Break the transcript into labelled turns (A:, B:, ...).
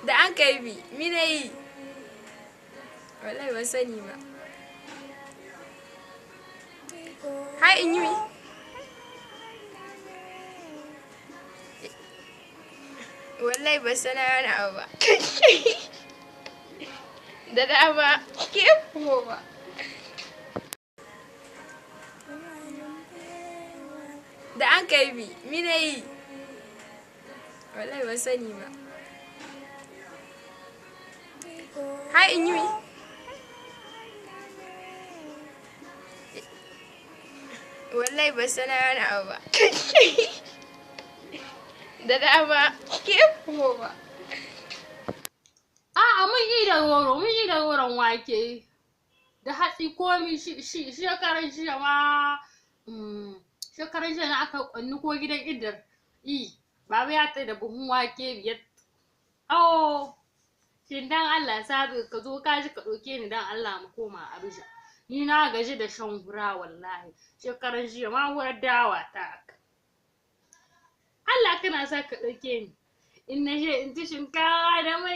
A: Da an kai bi, mine yi? Wallahi ban sani ba. Hai in yi mi? Wallahi ban sana wani abu ba. Da dama ke ba. Da an kai bi, mine yi? Wallahi ban sani ba. Hai in yi mi? Wallahi ban sana wani abu ba. Da dama ke ba.
B: A'a mun yi da goron wake da hatsi komi shekaran jiya ma shekaran jiya na aka kwanni ko gidan idar baba ya tsaye da buhun wake 5. Shin dan Allah sabi ka zo ka ji ka ɗauke ni dan Allah mu koma Abuja. Ni na gaji da shan hura wallahi shekaran jiya ma hurar dawa ta Allah kana sa ka ɗauke ni in na je in ci shinkawa da mai